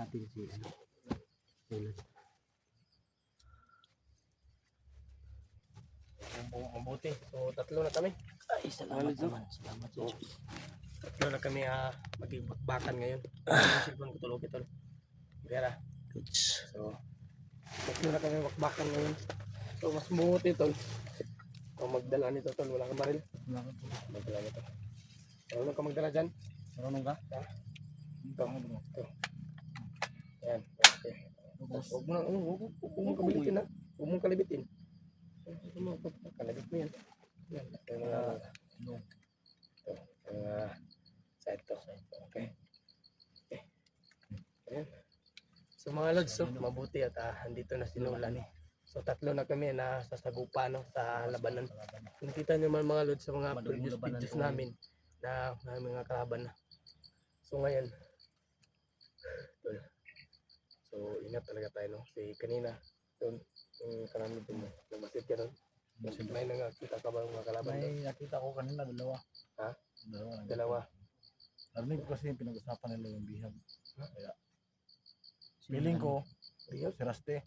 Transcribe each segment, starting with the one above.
natin si ano. Yun. Mabuti. So tatlo na kami. Ay, salamat naman. Salamat sa Diyos. Tatlo na kami magibakbakan ngayon. Yung cellphone ko tulog ito. Vera. Goods. So tatlo na kami bakbakan ngayon. So mas mabuti tol. Kung magdala nito tol, wala kang baril. Magdala nito. Marunong ka magdala dyan? Marunong ka? Ha? Ito. Ayan. Okay. Huwag mong kabilitin ha. Huwag mong kalibitin. Kalabit mo yan. Yan. Ito. Side to. Okay. Okay. Ayan. So mga lods, so, mabuti at andito na sinulan eh. So tatlo na kami na sasagupa no, sa labanan. Kung kita nyo man mga lods sa mga previous videos namin na mga kalaban na. So ngayon, so ingat talaga tayo no. Kasi kanina, doon, yung karami din mo, namasit ka doon. May nakita ka ba mga kalaban doon? May nakita ko kanina, dalawa. Ha? Dalawa. Narinig ko kasi pinag-usapan nila yung bihag. Kaya, feeling ko, si Raste.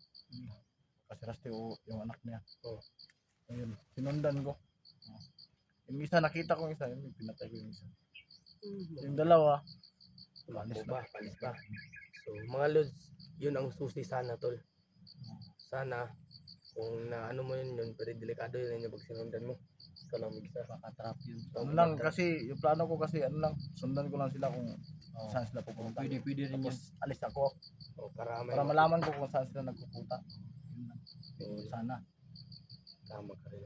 Kasi Raste o yung anak niya. Oh. Ayun, sinundan ko. Yung isa, nakita ko yung isa, yung pinatay ko yung isa. Yung dalawa, Palis ba? So mga lods, yun ang susi sana tol. Sana kung na ano mo yun, pero delikado yun yung pag sinundan mo. Ikaw lang mag-isa. Makatrap yun. ano lang kasi, yung plano ko kasi, ano lang, sundan ko lang sila kung saan sila pupunta. Pwede rin yun. Tapos alis ako, O, para para malaman ko kung saan sila nagpupunta. Yun lang. Oo. Sana. Tama ka rin.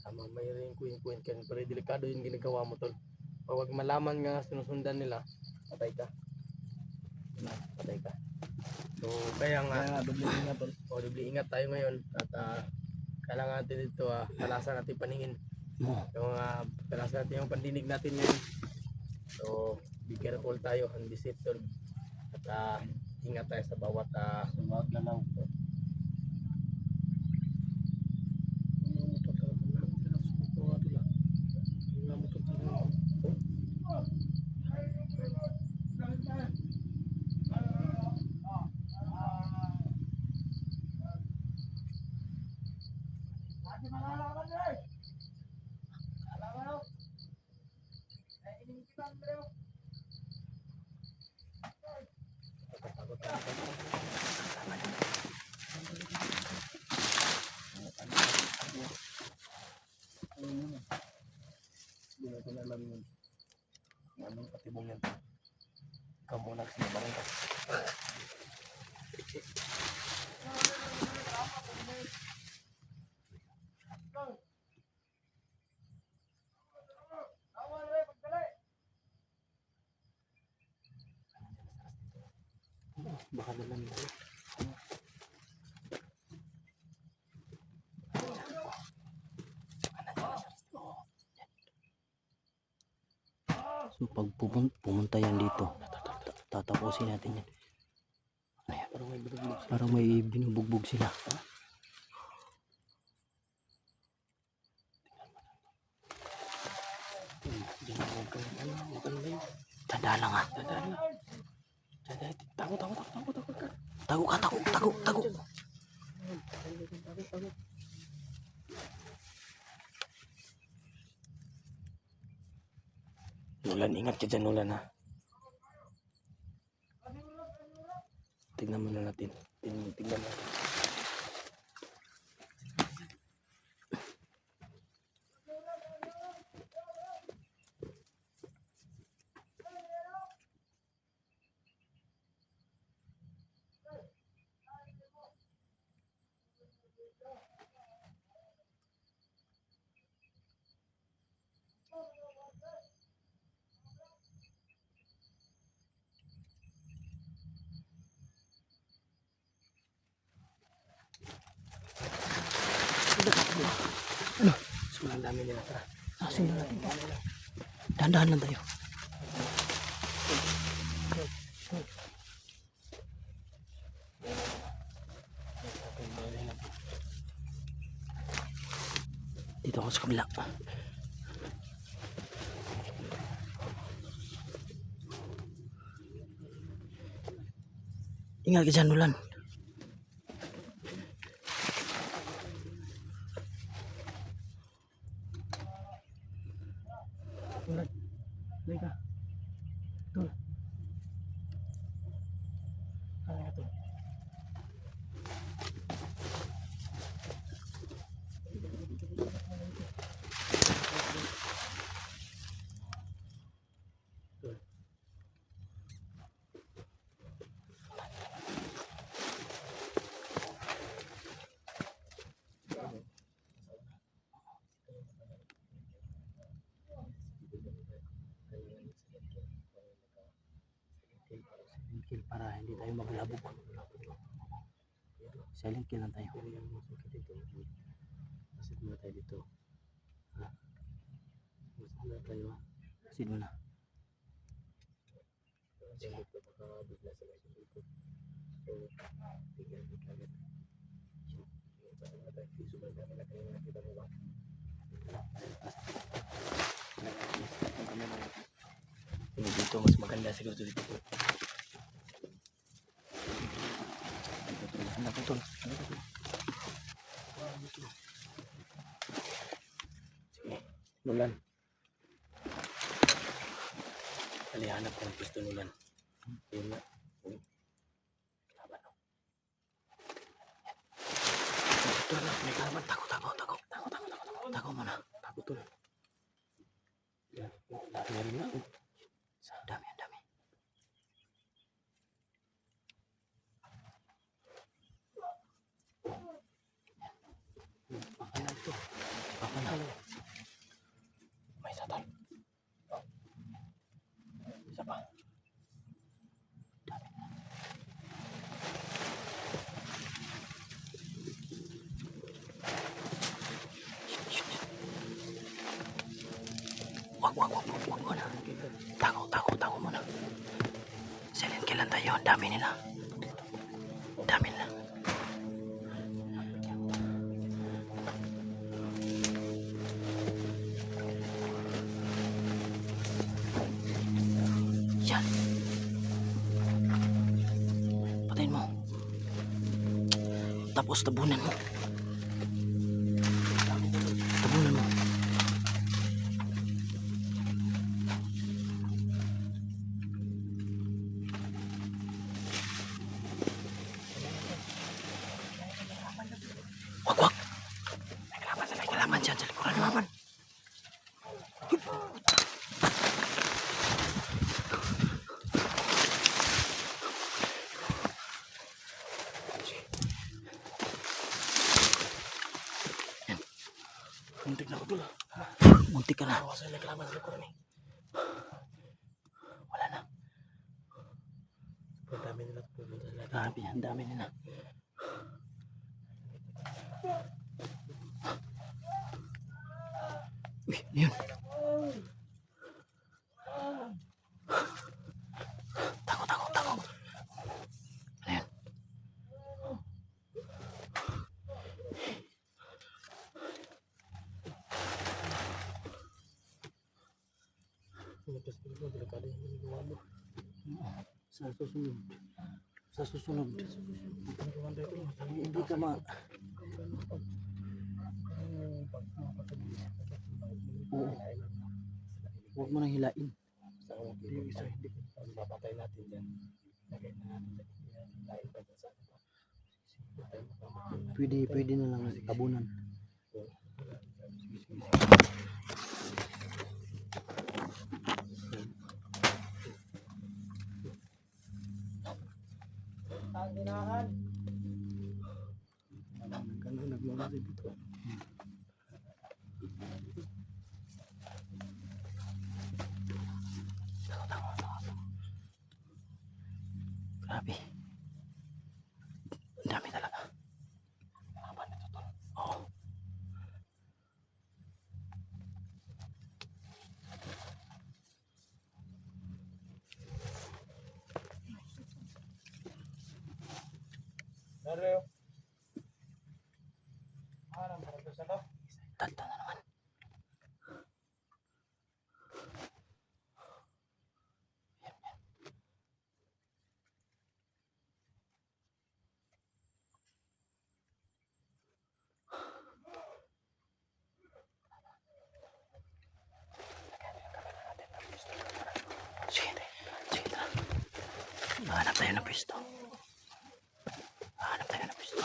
Tama, mayroon kuin ka. Pero delikado yung ginagawa mo tol. Pag malaman nga sinusundan nila, patay ka. Patay ka. So kaya nga, Kaya doble ingat tol. doble ingat tayo ngayon. At kailangan natin dito, palasan natin paningin. Yung palasan natin yung pandinig natin ngayon. So be careful tayo, unvisit tol. At ingat tayo sa bawat galaw. Hindi natin alam yun. Anong patibong yan? Ikaw muna kasi nabarang ka. Baka naman yun. So pag pumunta yan dito, tatapusin natin yan. Ayan. Parang may binubugbog sila. Tanda lang ha. Tago ka. Nulan, ingat ka dyan Nulan ha. Tignan muna natin. Tignan natin. Ano? Sobrang dami nila. Tara. Asin na natin. Dahan-dahan lang tayo. Dito ako sa kabila. Ingat ka dyan, Nulan. Ulan. Lay ka. Tul. Ano ka to? Silent kill para hindi tayo maglabog. Silent kill lang tayo. Masit muna tayo dito. Ha? Masit muna tayo ha. Proceed mo na. Sige. Baka bigla sila susunod. So, bigyan kita agad. Basta muna tayo. Susunod namin na kayo nakita mo ba? Dito mas maganda siguro dito. Ano po, Tol? Sige, Nulan. Alihanap ko ng gusto Nulan. Yun na. Laban o. Tol, may kalaban. Tako muna. Tako Tol. Yan. Dami rin na. Ang dami. Bakal na ito. Bakal na. May isa Tol. Isa pa. Wag muna. Tako muna. Silent kill lang tayo. Ang dami nila. Yan. Patayin mo. Tapos tabunan mo. Wag. May kalaban dyan sa likuran naman. Muntik na ako Tol. Muntik ka na. Awasan may kalaban sa likuran eh. Wala na. Ang dami nila pupunta sa lahat. Grabe, ang dami nila. Uy, ano yun? Tako. Ano yun? Tapos dito, delikado yung ginagawa mo. Sa susunod. Ginagawa dito. Hindi ka ma... Oo. Huwag mo nang hilain. Sa yung isa, hindi ko mapatay natin dyan. Lagay na natin dyan. Lain pa dyan sa ano pa. Pwede na lang tabunan. Nagmamasi dito. Grabe. Ang dami talaga. Laban na ito. Oo. Dario. Ano ba ito sa to? Tanda na naman. tayo ng pwesto. Hanap tayo ng pwesto.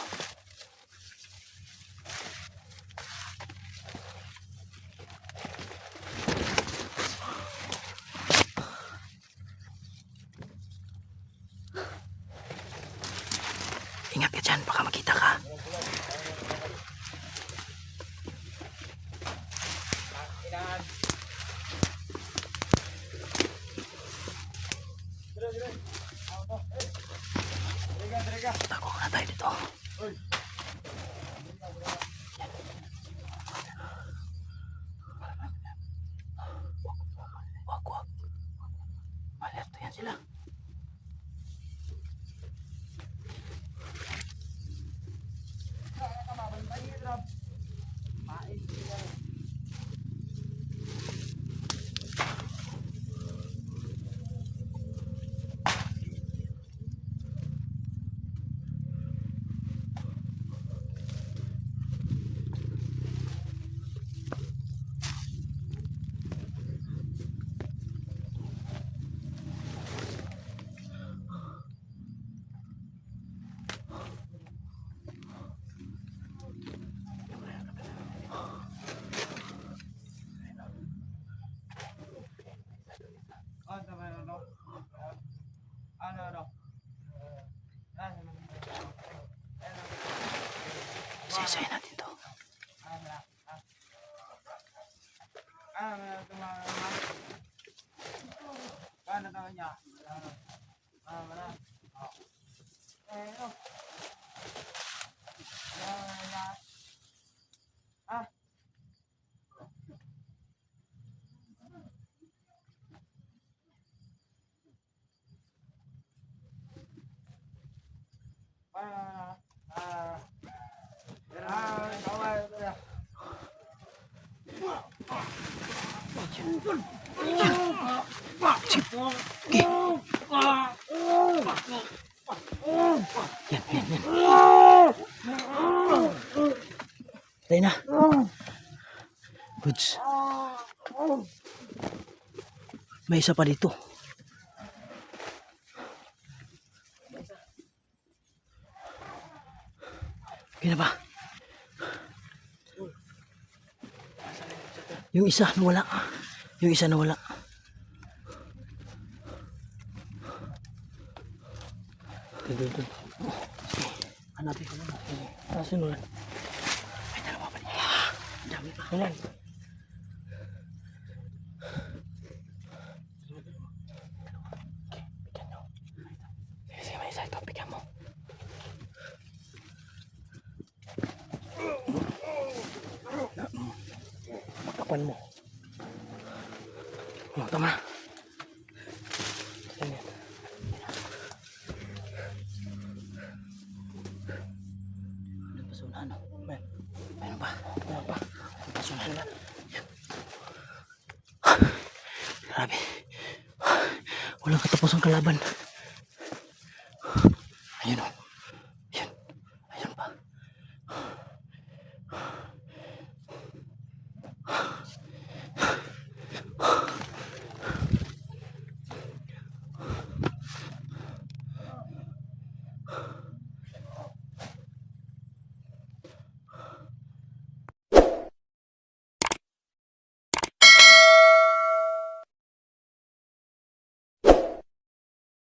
Ingat ka dyan, baka makita ka. Tago na tayo dito. Wag. Alerto yan sila. Isa-isahin natin to. Yan. Tayo na. Goods. May isa pa dito. Okay na ba? Yung isa nawala. Dito. Hanapin ko na. Asan ulan? May dalawa pa dito. Dami pa. Ulan. Sige, may isa ito. Bigyan mo. Makapan mo. Tama. Meron pa. Pasunan na. Grabe. Walang katapos ang kalaban.